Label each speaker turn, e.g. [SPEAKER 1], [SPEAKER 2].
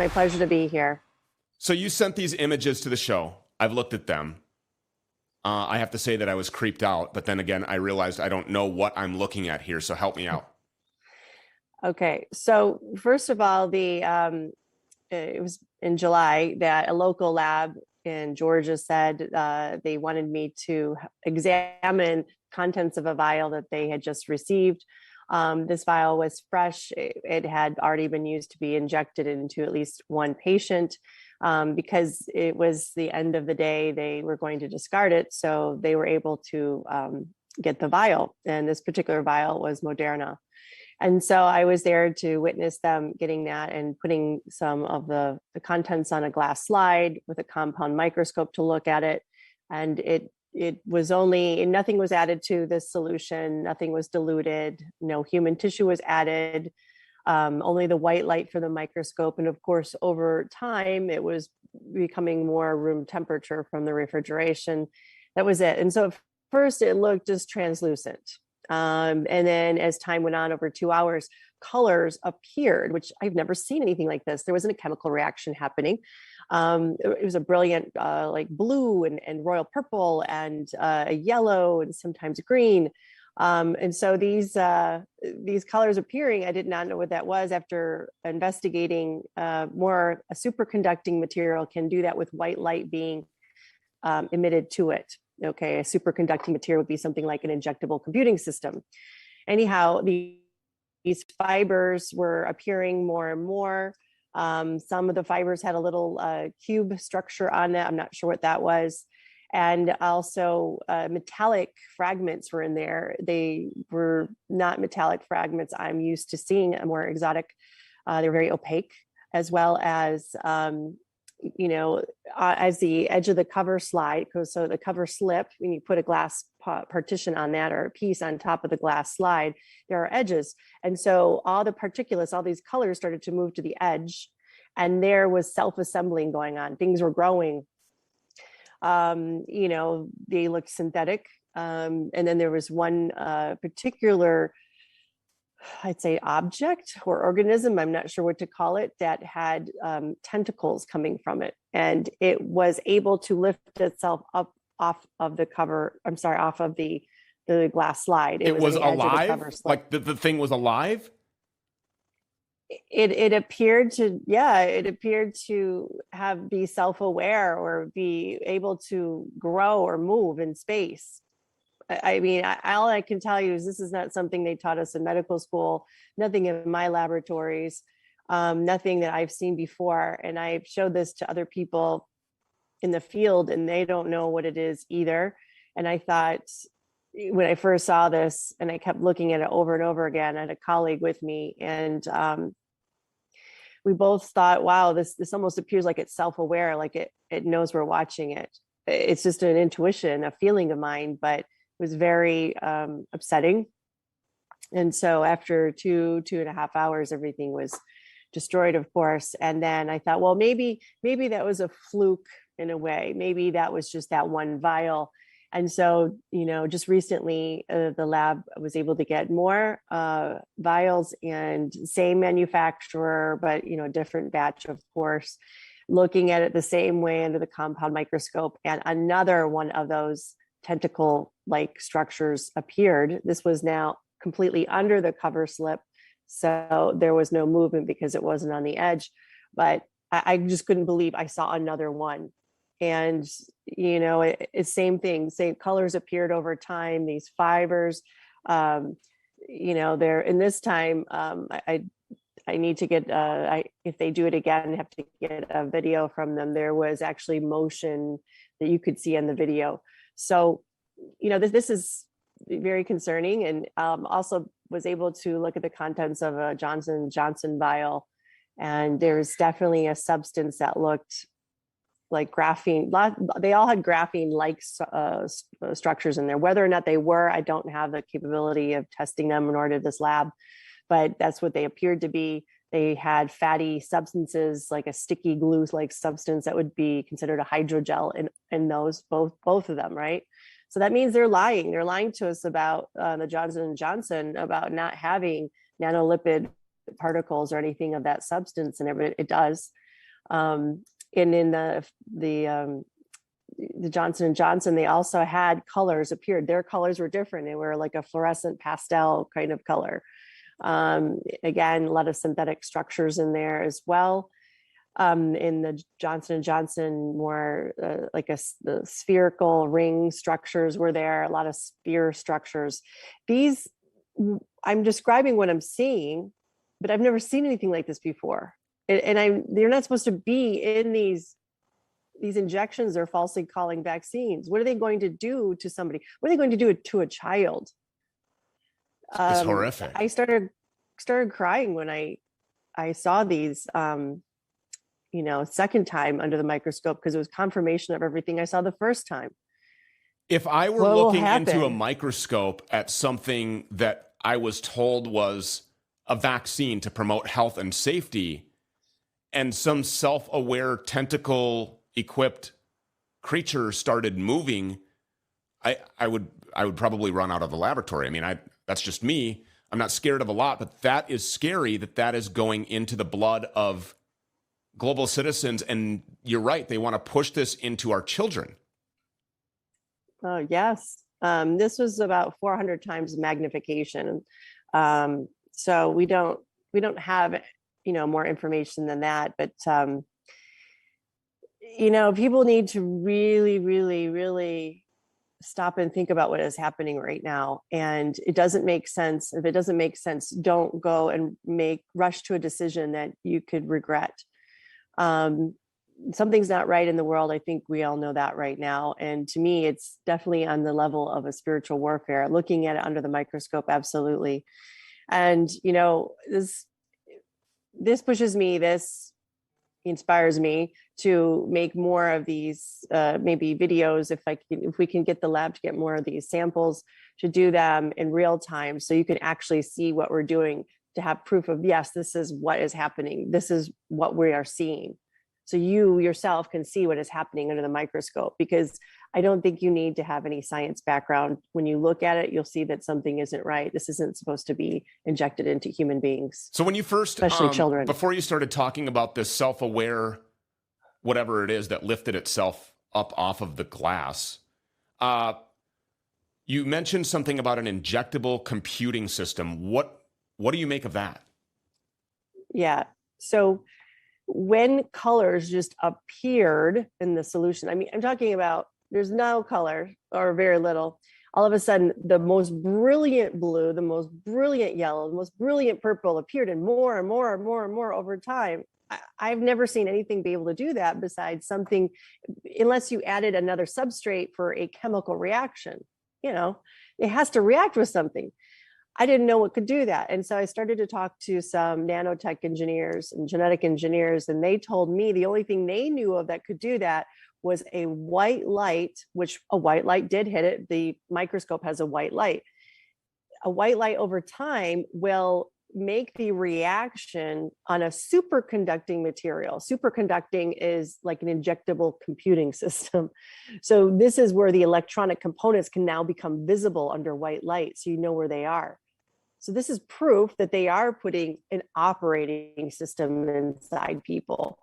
[SPEAKER 1] My pleasure to be here.
[SPEAKER 2] So you sent these images to the show. I've looked at them. I have to say that I was creeped out, but then again, I realized I don't know what I'm looking at here. So help me out.
[SPEAKER 1] Okay, so first of all, it was in July that a local lab in Georgia said they wanted me to examine contents of a vial that they had just received. This vial was fresh. It had already been used to be injected into at least one patient. Because it was the end of the day, they were going to discard it. So they were able to get the vial. And this particular vial was Moderna. And so I was there to witness them getting that and putting some of the contents on a glass slide with a compound microscope to look at it. And it was only, nothing was added to this solution, nothing was diluted, no human tissue was added. Only the white light for the microscope. And of course, over time, it was becoming more room temperature from the refrigeration. That was it. And so at first it looked just translucent. And then as time went on, over 2 hours, colors appeared, which I've never seen anything like this. There wasn't a chemical reaction happening. It was a brilliant like blue and royal purple and a yellow and sometimes green. And so these colors appearing, I did not know what that was. After investigating more, a superconducting material can do that with white light being emitted to it. Okay, a superconducting material would be something like an injectable computing system. Anyhow, these fibers were appearing more and more. Some of the fibers had a little cube structure on that. I'm not sure what that was. And also metallic fragments were in there. They were not metallic fragments I'm used to seeing, a more exotic. They're very opaque, as well as, as the edge of the cover slide goes, so the cover slip, when you put a glass partition on that or a piece on top of the glass slide, there are edges. And so all the particulates, all these colors started to move to the edge, and there was self-assembling going on. Things were growing. They looked synthetic. And then there was one particular, I'd say, object or organism, I'm not sure what to call it, that had tentacles coming from it. And it was able to lift itself up off of the cover, off of the glass slide.
[SPEAKER 2] It was alive? Like the thing was alive?
[SPEAKER 1] It appeared to, yeah, it appeared to be self-aware or be able to grow or move in space. I mean, all I can tell you is this is not something they taught us in medical school, nothing in my laboratories, nothing that I've seen before. And I've showed this to other people in the field and they don't know what it is either. And I thought, when I first saw this and I kept looking at it over and over again, I had a colleague with me, and we both thought, wow, this almost appears like it's self-aware, like it knows we're watching it. It's just an intuition, a feeling of mine, but it was very upsetting. And so after 2.5 hours, everything was destroyed, of course. And then I thought, well, maybe that was a fluke in a way. Maybe that was just that one vial. And so, just recently, the lab was able to get more vials, and same manufacturer, but, different batch, of course, looking at it the same way under the compound microscope. And another one of those tentacle-like structures appeared. This was now completely under the cover slip. So there was no movement because it wasn't on the edge. But I just couldn't believe I saw another one. And, it's same thing, same colors appeared over time, these fibers, there, in this time, I need to get, if they do it again, I have to get a video from them. There was actually motion that you could see in the video. So, this is very concerning, and also was able to look at the contents of a Johnson & Johnson vial. And there's definitely a substance that looked like graphene. They all had graphene-like structures in there. Whether or not they were, I don't have the capability of testing them, nor did this lab, but that's what they appeared to be. They had fatty substances, like a sticky glue-like substance that would be considered a hydrogel in those, both of them, right? So that means they're lying. They're lying to us about the Johnson & Johnson, about not having nanolipid particles or anything of that substance, and it does. And in the Johnson and Johnson, they also had colors appeared. Their colors were different. They were like a fluorescent pastel kind of color. Again, a lot of synthetic structures in there as well. In the Johnson and Johnson, more like the spherical ring structures were there. A lot of sphere structures. These, I'm describing what I'm seeing, but I've never seen anything like this before. And they're not supposed to be in these injections they're falsely calling vaccines. What are they going to do to somebody? What are they going to do to a child?
[SPEAKER 2] It's horrific.
[SPEAKER 1] I started crying when I saw these, second time under the microscope, because it was confirmation of everything I saw the first time.
[SPEAKER 2] If I were looking into a microscope at something that I was told was a vaccine to promote health and safety, and some self-aware tentacle-equipped creature started moving, I would probably run out of the laboratory. I mean, that's just me. I'm not scared of a lot, but that is scary that is going into the blood of global citizens. And you're right, they want to push this into our children.
[SPEAKER 1] Oh, yes. This was about 400 times magnification. So we don't have, more information than that, but, people need to really, really, really stop and think about what is happening right now. And it doesn't make sense. If it doesn't make sense, don't go and rush to a decision that you could regret. Something's not right in the world. I think we all know that right now. And to me, it's definitely on the level of a spiritual warfare, looking at it under the microscope. Absolutely. And, this pushes me, this inspires me to make more of these, maybe videos, if we can get the lab to get more of these samples, to do them in real time, so you can actually see what we're doing, to have proof of, yes, this is what is happening. This is what we are seeing. So you yourself can see what is happening under the microscope, because I don't think you need to have any science background. When you look at it, you'll see that something isn't right. This isn't supposed to be injected into human beings.
[SPEAKER 2] So when you first,
[SPEAKER 1] especially children,
[SPEAKER 2] before you started talking about this self-aware, whatever it is that lifted itself up off of the glass, you mentioned something about an injectable computing system. What do you make of that?
[SPEAKER 1] Yeah. So when colors just appeared in the solution, I mean, I'm talking about there's no color or very little. All of a sudden, the most brilliant blue, the most brilliant yellow, the most brilliant purple appeared in more and more and more and more over time. I've never seen anything be able to do that besides something, unless you added another substrate for a chemical reaction. It has to react with something. I didn't know what could do that. And so I started to talk to some nanotech engineers and genetic engineers, and they told me the only thing they knew of that could do that was a white light, which a white light did hit it. The microscope has a white light. A white light over time will make the reaction on a superconducting material. Superconducting is like an injectable computing system. So this is where the electronic components can now become visible under white light, so you know where they are. So this is proof that they are putting an operating system inside people.